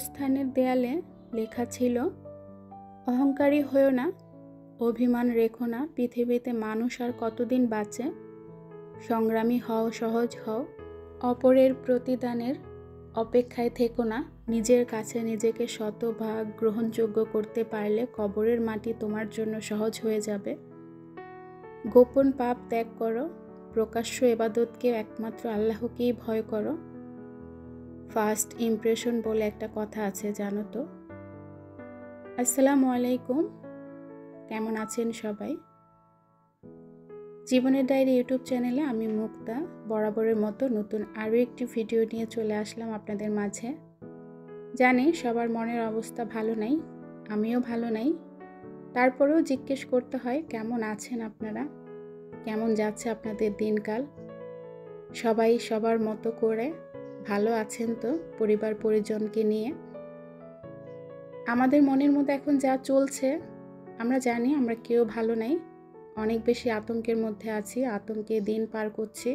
কবরস্থানের দেয়ালে লেখা ছিল, অহংকারী হও না, অভিমান রেখো না, পৃথিবীতে মানুষ আর কতদিন বাঁচে, সংগ্রামী হও, সহজ হও, অপরের প্রতিদানের অপেক্ষায় থেকো না, নিজের কাছে নিজেকে শতভাগ গ্রহণযোগ্য করতে পারলে কবরের মাটি তোমার জন্য সহজ হয়ে যাবে, গোপন পাপ ত্যাগ করো, প্রকাশ্য ইবাদতকে একমাত্র আল্লাহকেই ভয় করো। ফার্স্ট ইমপ্রেশন বলে একটা কথা আছে, জানো তো? আসসালামু আলাইকুম, কেমন আছেন সবাই? জীবনের ডায়েরি ইউটিউব চ্যানেলে আমি মুক্তা বরাবরের মতো নতুন আরও একটি ভিডিও নিয়ে চলে আসলাম আপনাদের মাঝে। জানি সবার মনের অবস্থা ভালো নাই, আমিও ভালো নাই, তারপরেও জিজ্ঞেস করতে হয় কেমন আছেন আপনারা, কেমন যাচ্ছে আপনাদের দিনকাল। সবাই সবার মতো করে ভালো আছেন তো পরিবার পরিজনকে নিয়ে? আমাদের মনের মধ্যে এখন যা চলছে আমরা জানি আমরা কেউ ভালো নাই, অনেক বেশি আতঙ্কের মধ্যে আছি, আতঙ্কে দিন পার করছি।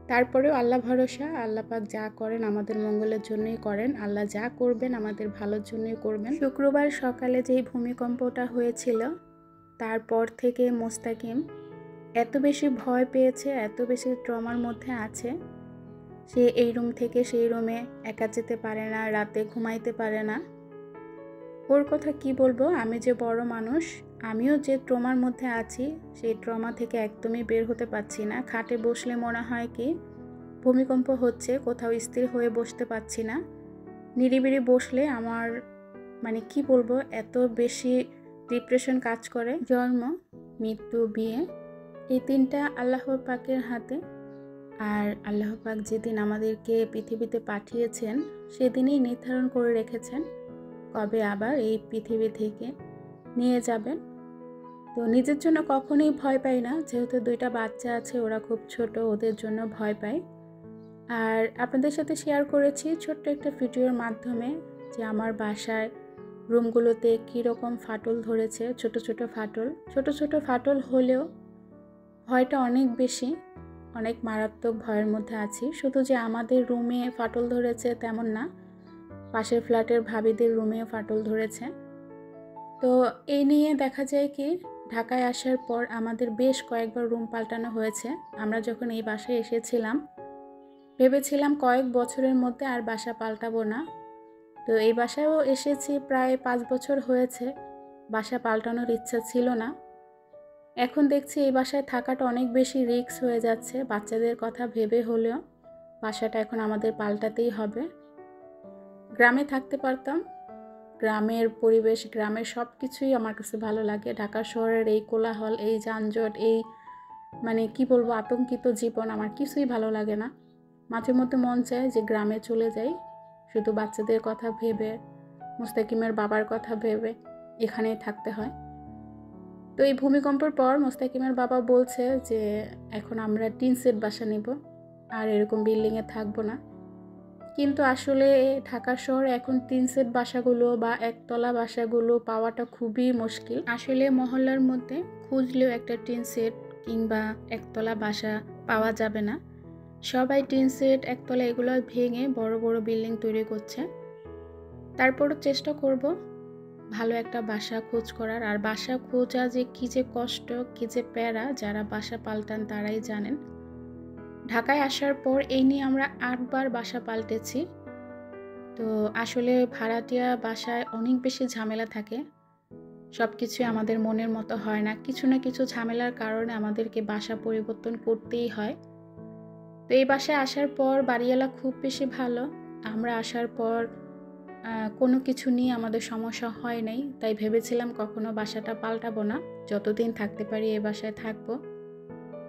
তারপরেও আল্লাহ ভরসা, আল্লাহ পাক যা করেন আমাদের মঙ্গলের জন্যই করেন, আল্লাহ যা করবেন আমাদের ভালোর জন্যই করবেন। শুক্রবার সকালে যেই ভূমিকম্পটা হয়েছিল তারপর থেকে মোস্তাকিম এত বেশি ভয় পেয়েছে, এত বেশি ট্রমার মধ্যে আছে, সে এই রুম থেকে সেই রুমে একা যেতে পারে না, রাতে ঘুমাইতে পারে না। ওর কথা কি বলবো, আমি যে বড় মানুষ, আমিও যে ট্রমার মধ্যে আছি সেই ট্রমা থেকে একদমই বের হতে পারছি না। খাটে বসলে মনে হয় কি ভূমিকম্প হচ্ছে, কোথাও স্থির হয়ে বসতে পারছি না। নিরিবিলি বসলে আমার কি বলবো, এত বেশি ডিপ্রেশন কাজ করে। জন্ম, মৃত্যু, বিয়ে, এই তিনটা আল্লাহর পাকের হাতে। আর আল্লাহ পাক যেদিন আমাদেরকে পৃথিবীতে পাঠিয়েছেন সেদিনই নির্ধারণ করে রেখেছেন কবে আবার এই পৃথিবী থেকে নিয়ে যাবেন। তো নিজের জন্য কখনোই ভয় পাই না, যেহেতু দুইটা বাচ্চা আছে, ওরা খুব ছোট, ওদের জন্য ভয় পাই। আর আপনাদের সাথে শেয়ার করেছি ছোট্ট একটা ভিডিওর মাধ্যমে যে আমার বাসায় রুমগুলোতে কীরকম ফাটল ধরেছে, ছোট ছোট ফাটল হলেও ভয়টা অনেক বেশি, অনেক মারাত্মক ভয়ের মধ্যে আছি। শুধু যে আমাদের রুমে ফাটল ধরেছে তেমন না, পাশের ফ্ল্যাটের ভাবিদের রুমেও ফাটল ধরেছে। তো এই নিয়ে দেখা যায় কি ঢাকায় আসার পর আমাদের বেশ কয়েকবার রুম পাল্টানো হয়েছে। আমরা যখন এই বাসায় এসেছিলাম ভেবেছিলাম কয়েক বছরের মধ্যে আর বাসা পাল্টাবো না। তো এই বাসায়ও এসেছি প্রায় 5 বছর হয়েছে, বাসা পাল্টানোর ইচ্ছা ছিল না। এখন দেখছি এই বাসায় থাকাটা অনেক বেশি রিস্ক হয়ে যাচ্ছে, বাচ্চাদের কথা ভেবে হলেও বাসাটা এখন আমাদের পাল্টাতেই হবে। গ্রামে থাকতে পারতাম, গ্রামের পরিবেশ, গ্রামের সব কিছুই আমার কাছে ভালো লাগে। ঢাকা শহরের এই কোলাহল, এই যানজট, এই কি বলবো আতঙ্কিত জীবন আমার কিছুই ভালো লাগে না। মাঝে মধ্যে মন চায় যে গ্রামে চলে যাই, শুধু বাচ্চাদের কথা ভেবে, মোস্তাকিমের বাবার কথা ভেবে এখানেই থাকতে হয়। তো এই ভূমিকম্পের পর মোস্তাকিমের বাবা বলছে যে এখন আমরা টিন সেট বাসা নিব, আর এরকম বিল্ডিংয়ে থাকবো না। কিন্তু আসলে ঢাকা শহরে এখন টিন সেট বাসাগুলো বা একতলা বাসাগুলো পাওয়াটা খুবই মুশকিল। আসলে মহল্লার মধ্যে খুঁজলেও একটা টিন সেট কিংবা একতলা বাসা পাওয়া যাবে না। সবাই টিন সেট, একতলা এগুলো ভেঙে বড় বড় বিল্ডিং তৈরি করছে। তারপরও চেষ্টা করব ভালো একটা বাসা খোঁজ করার। আর বাসা খোঁজা যে কী যে কষ্ট, কী যে প্যারা, যারা বাসা পাল্টান তারাই জানেন। ঢাকায় আসার পর এই নিয়ে আমরা 8 বার বাসা পাল্টেছি। তো আসলে ভাড়াটিয়া বাসায় অনেক বেশি ঝামেলা থাকে, সব কিছুই আমাদের মনের মতো হয় না, কিছু না কিছু ঝামেলার কারণে আমাদেরকে বাসা পরিবর্তন করতেই হয়। তো এই বাসায় আসার পর বাড়িওয়ালা খুব বেশি ভালো, আমরা আসার পর কোনো কিছু নিয়ে আমাদের সমস্যা হয় নাই। তাই ভেবেছিলাম কখনো বাসাটা পাল্টাবো না, যতদিন থাকতে পারি এই বাসায় থাকবো।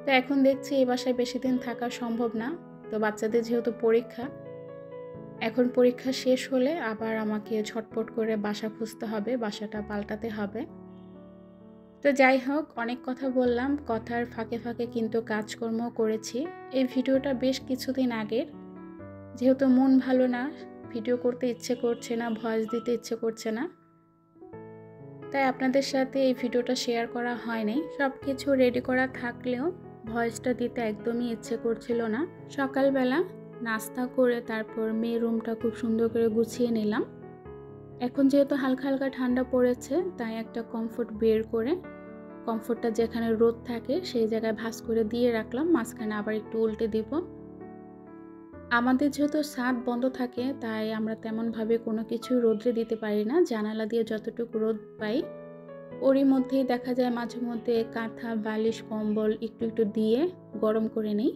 তো এখন দেখছি এই বাসায় বেশি দিন থাকা সম্ভব না। তো বাচ্চাদের যেহেতু পরীক্ষা, এখন পরীক্ষা শেষ হলে আবার আমাকে ঝটপট করে বাসা খুঁজতে হবে, বাসাটা পাল্টাতে হবে। তো যাই হোক, অনেক কথা বললাম, কথার ফাঁকে ফাঁকে কিন্তু কাজকর্ম করেছি। এই ভিডিওটা বেশ কিছুদিন আগের, যেহেতু মন ভালো না, ভিডিও করতে ইচ্ছে করছে না, ভয়েস দিতে ইচ্ছে করছে না, তাই আপনাদের সাথে এই ভিডিওটা শেয়ার করা হয়নি। সব কিছু রেডি করা থাকলেও ভয়েসটা দিতে একদমই ইচ্ছে করছিল না। সকালবেলা নাস্তা করে তারপর মেয়ের রুমটা খুব সুন্দর করে গুছিয়ে নিলাম। এখন যেহেতু হালকা হালকা ঠান্ডা পড়েছে, তাই একটা কমফোর্ট বের করে কমফোর্টটা যেখানে রোদ থাকে সেই জায়গায় ভাঁজ করে দিয়ে রাখলাম, মাঝখানে আবার একটু উল্টে দিব। আমাদের যেহেতু ছাদ বন্ধ থাকে, তাই আমরা তেমনভাবে কোনো কিছু রোদ্রে দিতে পারি না। জানালা দিয়ে যতটুকু রোদ পাই ওরই মধ্যেই দেখা যায় মাঝে মধ্যে কাঁথা, বালিশ, কম্বল একটু একটু দিয়ে গরম করে নিই।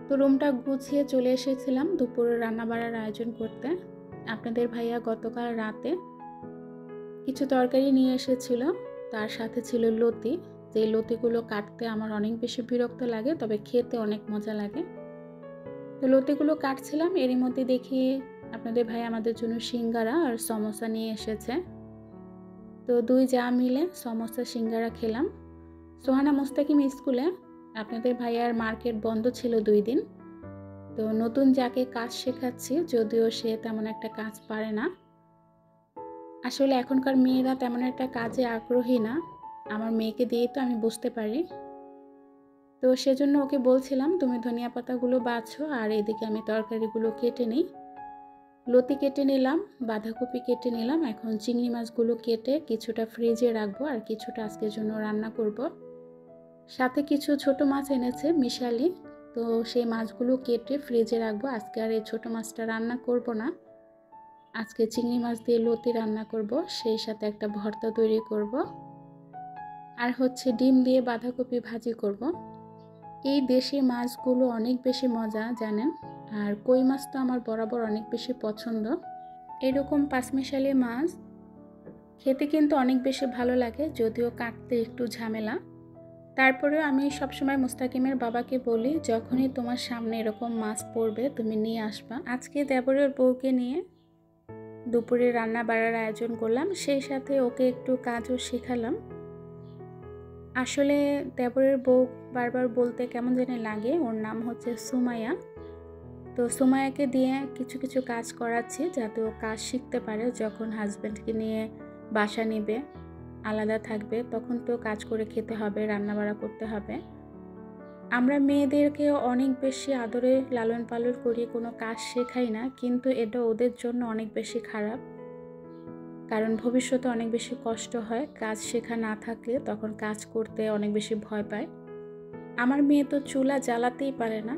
তো রুমটা গুছিয়ে চলে এসেছিলাম দুপুরে রান্না বাড়ার আয়োজন করতে। আপনাদের ভাইয়া গতকাল রাতে কিছু তরকারি নিয়ে এসেছিল, তার সাথে ছিল লতি। যে লতিগুলো কাটতে আমার অনেক বেশি বিরক্ত লাগে, তবে খেতে অনেক মজা লাগে। তো লতিগুলো কাটছিলাম, এরই মধ্যে দেখি আপনাদের ভাই আমাদের জন্য সিঙ্গারা আর সমোসা নিয়ে এসেছে। তো দুই যা মিলে সমোসা সিঙ্গারা খেলাম। সোহানা মুস্তাকিম স্কুলে আপনাদের ভাইয়ার মার্কেট বন্ধ ছিল 2 দিন। তো নতুন যাকে কাজ শেখাচ্ছি, যদিও সে তেমন একটা কাজ পারে না। আসলে এখনকার মেয়েরা তেমন একটা কাজে আগ্রহী না, আমার মেয়েকে দিয়েই তো আমি বুঝতে পারি। তো সেজন্য ওকে বলছিলাম তুমি ধনিয়া পাতাগুলো বাছো আর এদিকে আমি তরকারিগুলো কেটে নিই। লতি কেটে নিলাম, বাঁধাকপি কেটে নিলাম। এখন চিংড়ি মাছগুলো কেটে কিছুটা ফ্রিজে রাখবো আর কিছুটা আজকের জন্য রান্না করব। সাথে কিছু ছোট মাছ এনেছে মিশালি, তো সেই মাছগুলো কেটে ফ্রিজে রাখবো। আজকে আর এই ছোট মাছটা রান্না করব না, আজকে চিংড়ি মাছ দিয়ে লতি রান্না করব, সেই সাথে একটা ভর্তা তৈরি করব, আর হচ্ছে ডিম দিয়ে বাঁধাকপি ভাজি করব। এই দেশি মাছগুলো অনেক বেশি মজা জানেন, আর কই মাছ তো আমার বরাবর অনেক বেশি পছন্দ। এরকম পাঁচমিশালি মাছ খেতে কিন্তু অনেক বেশি ভালো লাগে, যদিও কাটতে একটু ঝামেলা। তারপরেও আমি সবসময় মুস্তাকিমের বাবাকে বলি, যখনই তোমার সামনে এরকম মাছ পড়বে তুমি নিয়ে আসবা। আজকে দেবরের বউকে নিয়ে দুপুরে রান্না বাড়ার আয়োজন করলাম, সেই সাথে ওকে একটু কাজও শেখালাম। আসলে দেবরের বউ বারবার বলতে কেমন জানি লাগে, ওর নাম হচ্ছে সুমাইয়া। তো সুমাইয়াকে দিয়ে কিছু কিছু কাজ করাচ্ছি যাতে ও কাজ শিখতে পারে। যখন হাজব্যান্ডকে নিয়ে বাসা নেবে, আলাদা থাকবে, তখন তো কাজ করে খেতে হবে, রান্নাবাড়া করতে হবে। আমরা মেয়েদেরকে অনেক বেশি আদরে লালন পালন করি, কোনো কাজ শেখাই না, কিন্তু এটা ওদের জন্য অনেক বেশি খারাপ। কারণ ভবিষ্যতে অনেক বেশি কষ্ট হয়, কাজ শেখা না থাকলে তখন কাজ করতে অনেক বেশি ভয় পায়। আমার মেয়ে তো চুলা জ্বালাতেই পারে না,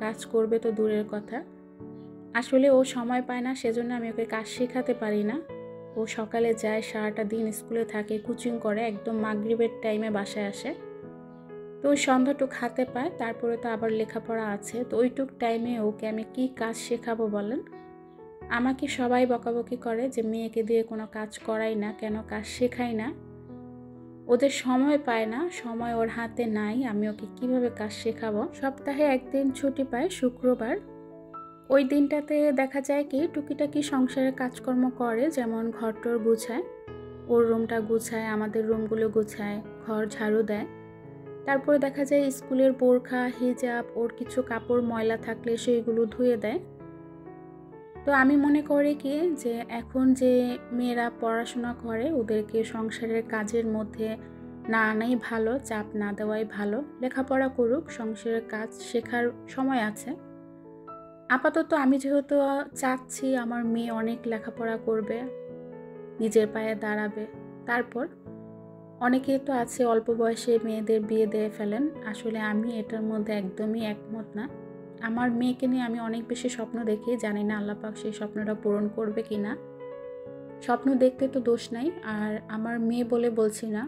কাজ করবে তো দূরের কথা। আসলে ও সময় পায় না, সেজন্য আমি ওকে কাজ শেখাতে পারি না। ও সকালে যায়, সারাটা দিন স্কুলে থাকে, কোচিং করে, একদম মাগরিবের টাইমে বাসায় আসে। তো ওই সন্ধ্যাটুক হাতে পায়, তারপরে তো আবার লেখাপড়া আছে। তো ওইটুক টাইমে ওকে আমি কি কাজ শেখাবো বলেন? আমাকে সবাই বকাবকি করে যে মেয়েকে দিয়ে কোনো কাজ করাই না, কেন কাজ শেখাই না। ওদের সময় পায় না, সময় ওর হাতে নাই, আমি ওকে কিভাবে কাজ শেখাবো? সপ্তাহে একদিন ছুটি পায়, শুক্রবার। ওই দিনটাতে দেখা যায় কি টুকিটাকি সংসারের কাজকর্ম করে, যেমন ঘরটর গুছায়, ওর রুমটা গুছায়, আমাদের রুমগুলো গুছায়, ঘর ঝাড়ু দেয়। তারপরে দেখা যায় স্কুলের বোরখা, হিজাব, ওর কিছু কাপড় ময়লা থাকলে সেইগুলো ধুয়ে দেয়। তো আমি মনে করি কি যে এখন যে মেয়েরা পড়াশোনা করে ওদেরকে সংসারের কাজের মধ্যে না আনাই ভালো, চাপ না দেওয়াই ভালো। লেখাপড়া করুক, সংসারের কাজ শেখার সময় আছে। আপাতত আমি যেহেতু চাচ্ছি আমার মেয়ে অনেক লেখাপড়া করবে, নিজের পায়ে দাঁড়াবে, তারপর অনেকে তো আছে অল্প বয়সে মেয়েদের বিয়ে দিয়ে ফেলেন। আসলে আমি এটার মধ্যে একদমই একমত না। আমার মেয়েকে নিয়ে আমি অনেক বেশি স্বপ্ন দেখি, জানি না আল্লাহ পাক সেই স্বপ্নটা পূরণ করবে কি না। স্বপ্ন দেখতে তো দোষ নাই, আর আমার মেয়ে বলে বলছি না,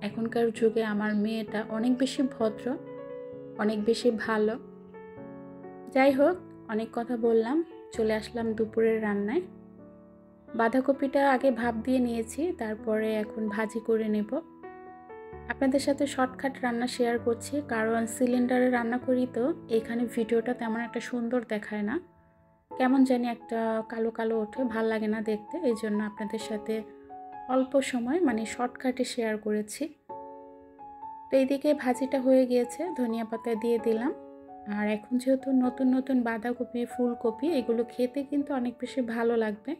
এখনকার যুগে আমার মেয়েটা অনেক বেশি ভদ্র, অনেক বেশি ভালো। যাই হোক, অনেক কথা বললাম, চলে আসলাম দুপুরের রান্নায়। বাঁধাকপিটা আগে ভাপ দিয়ে নিয়েছি, তারপরে এখন ভাজি করে নেব। আপনাদের সাথে শর্টকাট রান্না শেয়ার করছি, কারণ সিলিন্ডারে রান্না করি তো এখানে ভিডিওটা তেমন একটা সুন্দর দেখায় না, কেমন জানি একটা কালো কালো ওঠে, ভাল লাগে না দেখতে। এই জন্য আপনাদের সাথে অল্প সময় মানে শর্টকাটে শেয়ার করেছি। তো এইদিকে ভাজিটা হয়ে গিয়েছে, ধনিয়া পাতা দিয়ে দিলাম। আর এখন যেহেতু নতুন নতুন বাঁধাকপি, ফুলকপি এগুলো খেতে কিন্তু অনেক বেশি ভালো লাগবে।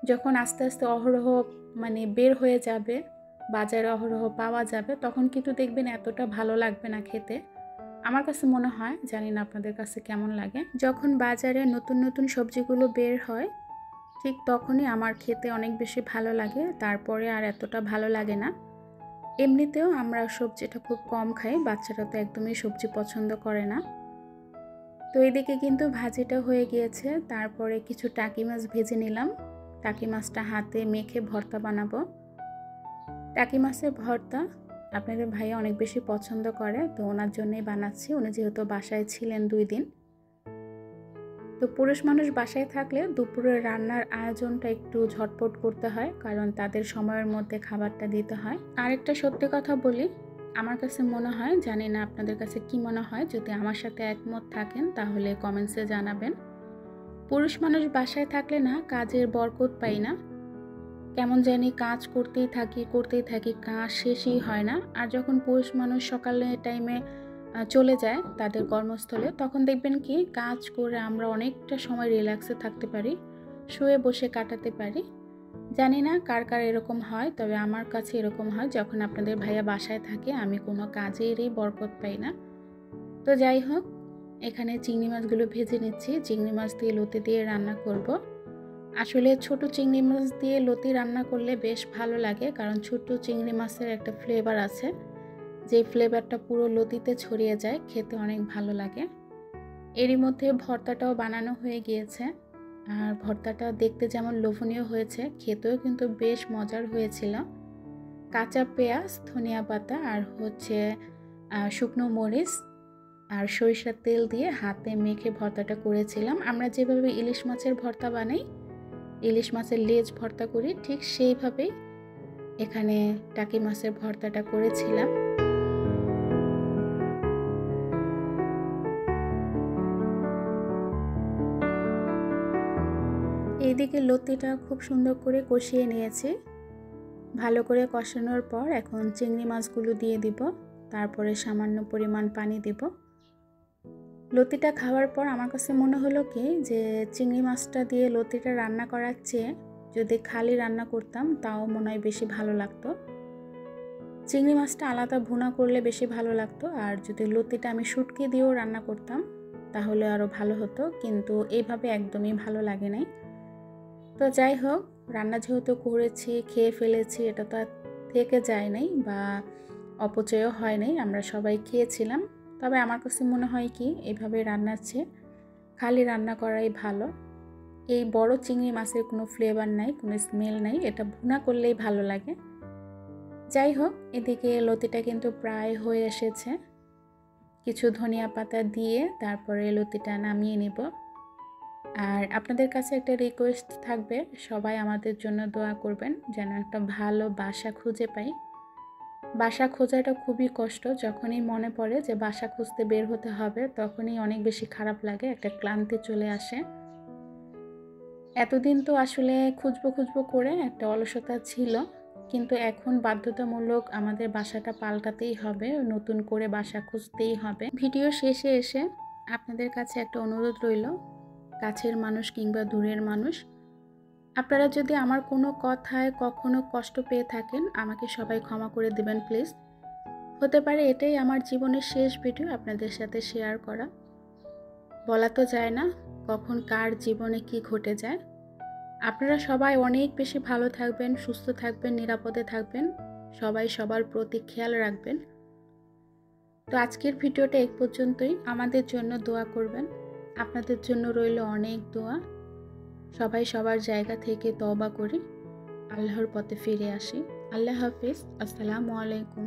যখন আস্তে আস্তে অহরহ মানে বের হয়ে যাবে, বাজারে অহরহ পাওয়া যাবে, তখন কিন্তু দেখবেন এতটা ভালো লাগবে না খেতে। আমার কাছে মনে হয়, জানি না আপনাদের কাছে কেমন লাগে। যখন বাজারে নতুন নতুন সবজিগুলো বের হয় ঠিক তখনই আমার খেতে অনেক বেশি ভালো লাগে, তারপরে আর এতটা ভালো লাগে না। এমনিতেও আমরা সবজিটা খুব কম খাই, বাচ্চারা তো একদমই সবজি পছন্দ করে না। তো এদিকে কিন্তু ভাজিটা হয়ে গিয়েছে, তারপরে কিছু টাকি মাছ ভেজে নিলাম। টাকি মাছটা হাতে মেখে ভর্তা বানাবো। টাকি মাছের ভর্তা আপনাদের ভাইয়া অনেক বেশি পছন্দ করে, তো ওনার জন্যই বানাচ্ছি। উনি যেহেতু বাসায় ছিলেন 2 দিন, তো পুরুষ মানুষ বাসায় থাকলে দুপুরের রান্নার আয়োজনটা একটু ঝটপট করতে হয়, কারণ তাদের সময়ের মধ্যে খাবারটা দিতে হয়। আরেকটা সত্যি কথা বলি, আমার কাছে মনে হয়, জানি না আপনাদের কাছে কি মনে হয়, যদি আমার সাথে একমত থাকেন তাহলে কমেন্টসে জানাবেন। পুরুষ মানুষ বাসায় থাকলে না কাজের বরকত পাই না, কেমন জানি কাজ করতেই থাকি, কাজ শেষই হয় না। আর যখন পুরুষ মানুষ সকালে টাইমে চলে যায় তাদের কর্মস্থলে, তখন দেখবেন কি কাজ করে আমরা অনেকটা সময় রিল্যাক্সে থাকতে পারি, শুয়ে বসে কাটাতে পারি। জানি না কার কার এরকম হয়, তবে আমার কাছে এরকম হয় যখন আপনাদের ভাইয়া বাসায় থাকে আমি কোনো কাজেরই বরকত পাই না। তো যাই হোক, এখানে চিংড়ি মাছগুলো ভেজে নিচ্ছি। চিংড়ি মাছ দিয়ে লতি দিয়ে রান্না করব। আসলে ছোট চিংড়ি মাছ দিয়ে লতি রান্না করলে বেশ ভালো লাগে, কারণ ছোট চিংড়ি মাছের একটা ফ্লেভার আছে, যে ফ্লেভারটা পুরো লতিতে ছড়িয়ে যায়, খেতে অনেক ভালো লাগে। এরই মধ্যে ভর্তাটাও বানানো হয়ে গিয়েছে, আর ভর্তাটা দেখতে যেমন লোভনীয় হয়েছে, খেতেও কিন্তু বেশ মজার হয়েছিল। কাঁচা পেঁয়াজ, ধনিয়া পাতা আর হচ্ছে শুকনো মরিচ আর সরিষার তেল দিয়ে হাতে মেখে ভর্তাটা করেছিলাম। আমরা যেভাবে ইলিশ মাছের ভর্তা বানাই, ইলিশ মাছের লেজ ভর্তা করি, ঠিক সেইভাবেই এখানে টাকি মাছের ভর্তাটা করেছিলাম। এইদিকে লতিটা খুব সুন্দর করে কষিয়ে নিয়েছি। ভালো করে কষানোর পর এখন চিংড়ি মাছগুলো দিয়ে দিব, তারপরে সামান্য পরিমাণ পানি দিব। লতিটা খাওয়ার পর আমার কাছে মনে হলো কি যে চিংড়ি মাছটা দিয়ে লতিটা রান্না করার চেয়ে যদি খালি রান্না করতাম তাও মনে হয় বেশি ভালো লাগতো। চিংড়ি মাছটা আলাদা ভুনা করলে বেশি ভালো লাগতো, আর যদি লতিটা আমি শুটকি দিয়েও রান্না করতাম তাহলে আরও ভালো হতো, কিন্তু এইভাবে একদমই ভালো লাগে নাই। তো যাই হোক, রান্না যেহেতু করেছি, খেয়ে ফেলেছি, এটা তো আর থেকে যায় নাই বা অপচয়ও হয় নাই, আমরা সবাই খেয়েছিলাম। তবে আমার কাছে মনে হয় কি এইভাবে রান্নার চেয়ে খালি রান্না করাই ভালো। এই বড় চিংড়ি মাছের কোনো ফ্লেভার নাই, কোনো স্মেল নাই, এটা ভুনা করলেই ভালো লাগে। যাই হোক, এদিকে লতিটা কিন্তু প্রায় হয়ে এসেছে। কিছু ধনিয়া পাতা দিয়ে তারপরে লতিটা নামিয়ে নিব। আর আপনাদের কাছে একটা রিকোয়েস্ট থাকবে, সবাই আমাদের জন্য দোয়া করবেন যেন একটা ভালো বাসা খুঁজে পাই। বাসা খোঁজাটা খুবই কষ্ট, যখনই মনে পড়ে যে বাসা খুঁজতে বের হতে হবে তখনই অনেক বেশি খারাপ লাগে, একটা ক্লান্তি চলে আসে। এতদিন তো আসলে খুঁজবো করে একটা অলসতা ছিল, কিন্তু এখন বাধ্যতামূলক আমাদের বাসাটা পাল্টাতেই হবে, নতুন করে বাসা খুঁজতেই হবে। ভিডিও শেষে এসে আপনাদের কাছে একটা অনুরোধ রইল, কাছের মানুষ কিংবা দূরের মানুষ, আপনারা যদি আমার কোনো কথায় কখনো কষ্ট পেয়ে থাকেন আমাকে সবাই ক্ষমা করে দিবেন প্লিজ। হতে পারে এটাই আমার জীবনের শেষ ভিডিও আপনাদের সাথে শেয়ার করা। বলা তো যায় না কখন কার জীবনে কি ঘটে যায়। আপনারা সবাই অনেক বেশি ভালো থাকবেন, সুস্থ থাকবেন, নিরাপদে থাকবেন, সবাই সবার প্রতি খেয়াল রাখবেন। তো আজকের ভিডিওটা এই পর্যন্তই। আমাদের জন্য দোয়া করবেন, আপনাদের জন্য রইল অনেক দোয়া। সবাই সবার জায়গা থেকে তওবা করি, আল্লাহর পথে ফিরে আসি। আল্লাহ হাফিজ, আসসালামু আলাইকুম।